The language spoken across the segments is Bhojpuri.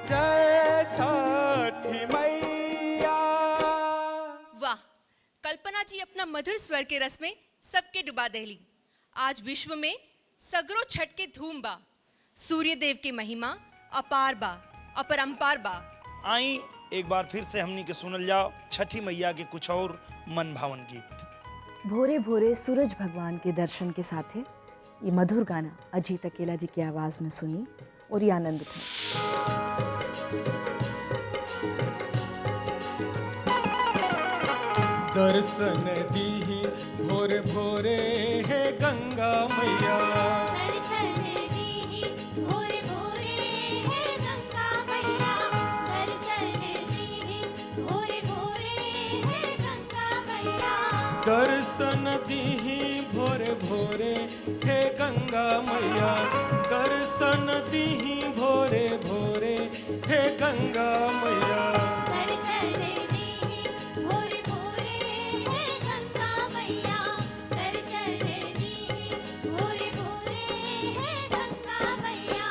जय छठी मैया। वाह, कल्पना जी अपना मधुर स्वर के रस में सबके डुबा देली। आज विश्व में सगरो छठ के धूम बा। सूर्य देव के महिमा अपार बा, अपरंपार बा। आई एक बार फिर से हमनी के सुनल जाओ छठी मैया के कुछ और मन भावन गीत। भोरे भोरे सूरज भगवान के दर्शन के साथ ये मधुर गाना अजीत अकेला जी की आवाज में सुनी और ये आनंद था। दर्शन दीही भोरे भोरे है गंगा मैया। दर्शन दीही भोरे भोरे है गंगा मैया। दर्शन दीही भोरे भोरे है गंगा मैया। दर्शन दीही भोरे भोरे हे गंगा मैया। दर्शन दीही भोरे भोरे हे गंगा मैया। दर्शन दीही भोरे भोरे है गंगा मैया। दर्शन दीही भोरे भोरे है गंगा मैया।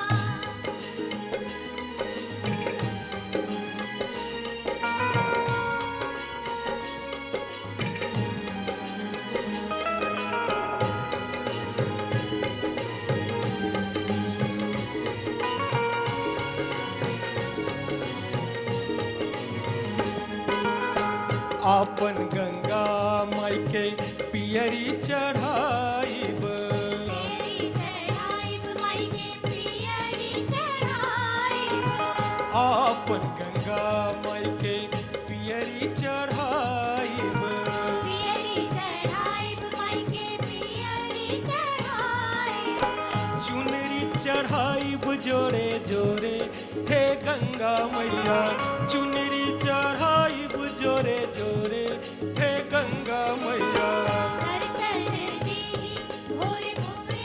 आपन गंगा माई के पियरी चढ़ाइब। तेरी चढ़ाइब माई के पियरी चढ़ाइब। आपन गंगा माई के पियरी चढ़ाइब। पियरी चढ़ाइब माई के पियरी चढ़ाइब। चुनरी चढ़ाइब जोड़े जोड़े हे गंगा मैया। चुनरी चढ़ाइब जोड़े जोड़े हे गंगा मैया। दर्शन दीही भोरे भोरे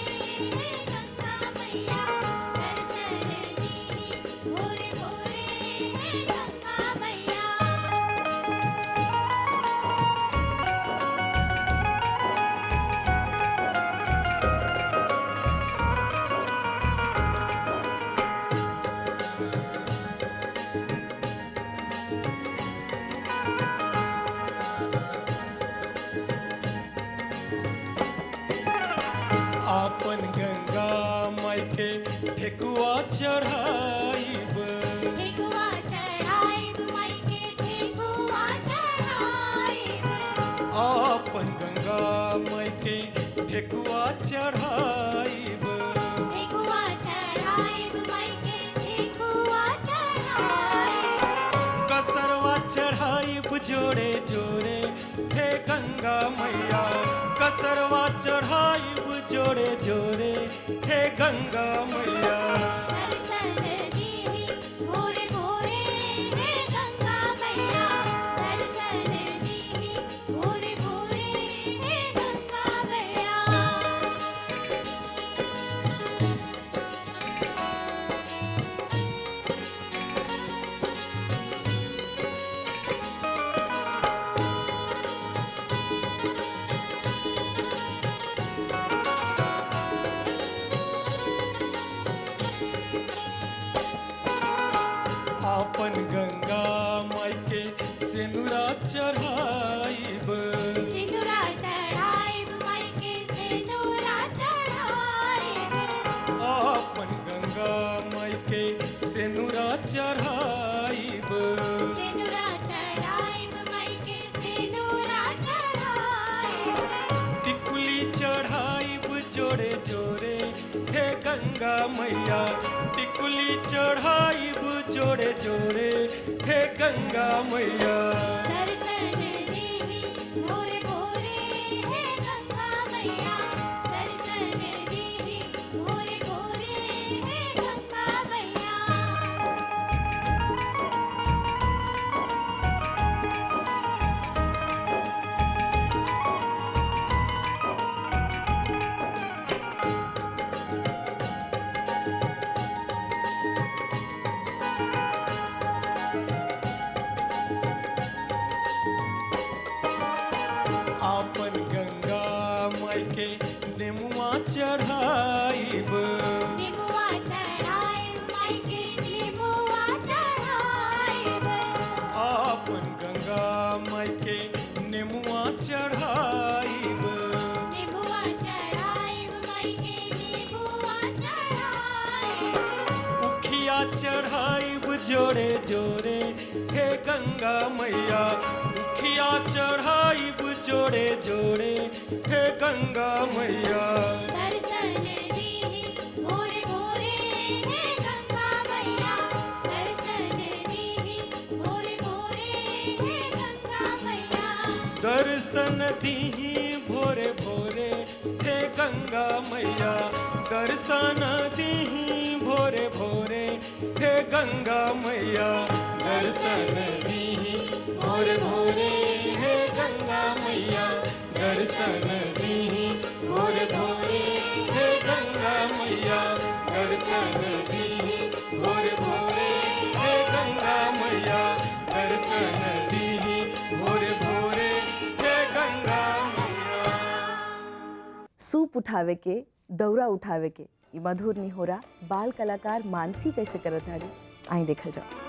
है गंगा मैया। दर्शन दीही भोरे भोरे है गंगा मैया। आपन गंगा माई के ठेकुआ चढ़ाइब। ठेकुआ चढ़ाइब माई के ठेकुआ चढ़ाइब। आपन गंगा माई के ठेकुआ चढ़ाइब। ठेकुआ चढ़ाइब माई के ठेकुआ चढ़ाइब। कसरवा चढ़ाइब जोड़े जोड़े हे गंगा मैया। कसरवा चढ़ाइब जोड़े जोड़े हे गंगा मैया। दर्शन दीही भोरे भोरे है गंगा मैया। दर्शन दीही भोरे भोरे है गंगा मैया। आपन गंगा माई के सिनुरा चढ़ाइब। सिनुरा चढ़ाइब माई के सिनुरा चढ़ाइब। आपन गंगा माई के सिनुरा चढ़ाइब। सिनुरा चढ़ाइब माई के सिनुरा चढ़ाइब। टिकुली चढ़ाइब जोड़े जोड़े हे गंगा मैया। टिकुली चढ़ाइब जोड़े जोड़े हे गंगा मैया। दर्शन दीही भोरे भोरे है गंगा मैया। दर्शन दीही भोरे भोरे है गंगा मैया। चढ़ाइब जोड़े जोड़े हे गंगा मैया उखिया चढ़ाइब जोड़े जोड़े हे गंगा मैया दर्शन दीहि भोरे भोरे हे गंगा मैया दर्शन दीहि भोरे भोरे हे गंगा मैया दर्शन दीहि भोरे भोरे हे गंगा मैया दर्शन दीहि भोरे भोरे हे गंगा मैया दर्शन दीहि भोरे भोरे हे गंगा मैया दर्शन दीहि भोरे भोरे हे गंगा मैया दर्शन दीहि भोरे भोरे हे गंगा मैया दर्शन दीहि भोरे भोरे हे गंगा मैया। सूप उठावे के दौरा उठावे के ई मधुर निहोरा बाल कलाकार मानसी कैसे करत हाड़ी आई देखल जाओ।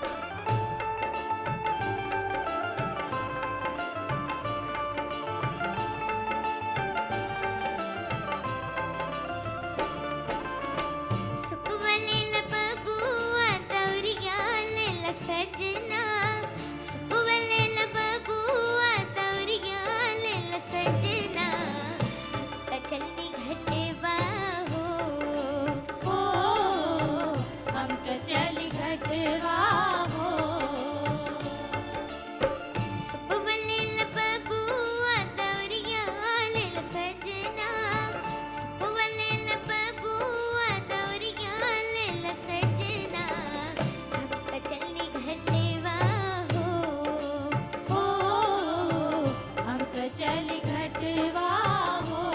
सुपवले लबबुआ दौरिया लेल सजना सुपवले लबबुआ दौरिया लेल सजना त चलनी घटवा हो हम त चली घटवा हो सुपवले लबबुआ दौरिया लेल सजना सुपवले लबबुआ दौरिया लेल सजना हम त चलनी घटवा हो हम त चली घटवा हो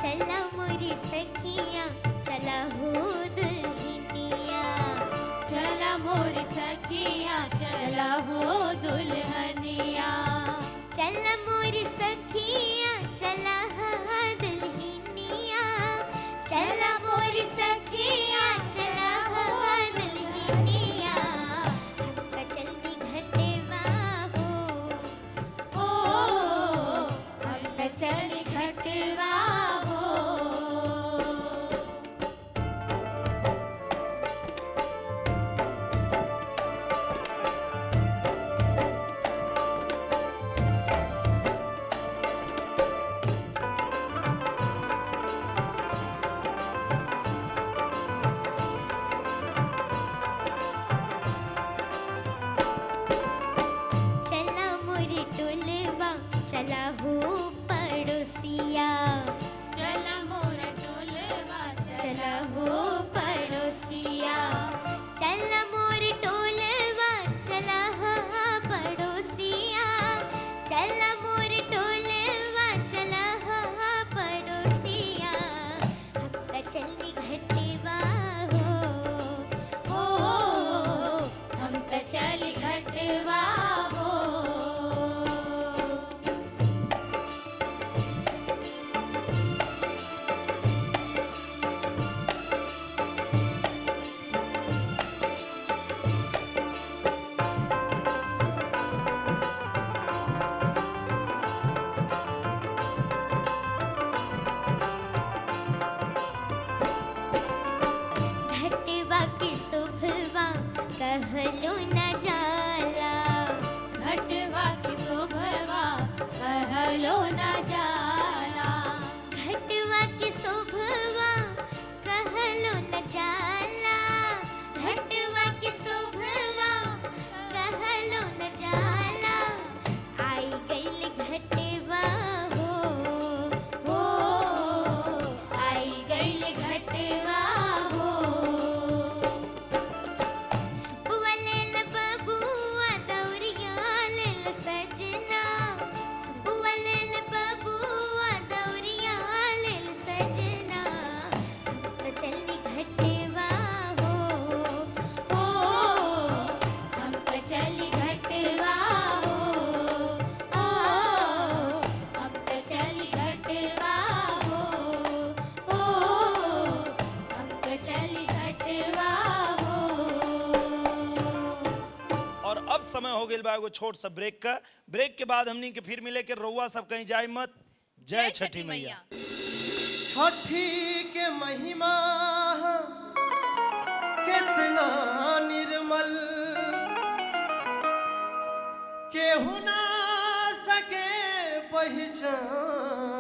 चला मोरी सखिया चला हो दुल्हनिया चला मोरी सखिया चला हो दुल्हनिया चला मोरी सखिया चला हो दुल्हनिया चला मोरी सखिया चला हो दुल्हनिया हम त चलनी घटवा हो हम त चली घटवा हो चला मोरी टोलवा चला हो पड़ोसिया चला मोरा टोलवा चला हो पड़ोसिया चला मोरी टोलवा चला हो पड़ोसिया चला मोरी टोलवा चला हो पड़ोसिया हम त चलनी घटवा हो हम त चली घटवा हो घटवा की शोभवा कहलो न जाला घटवा की शोभवा कहलो न जाला घटवा की शोभवा कहलो न जाला घटवा की शोभवा कहलो न जाला आई गइल घटवा हो आई गइल घटवा हो सुपवले लब अब समय हो गया बा एगो छोट सा ब्रेक का। ब्रेक के बाद हमनी के फिर मिले के रउआ सब कहीं जाए मत। जय छठी मैया। छठी के महिमा कितना निर्मल, केहू ना सके पहचान।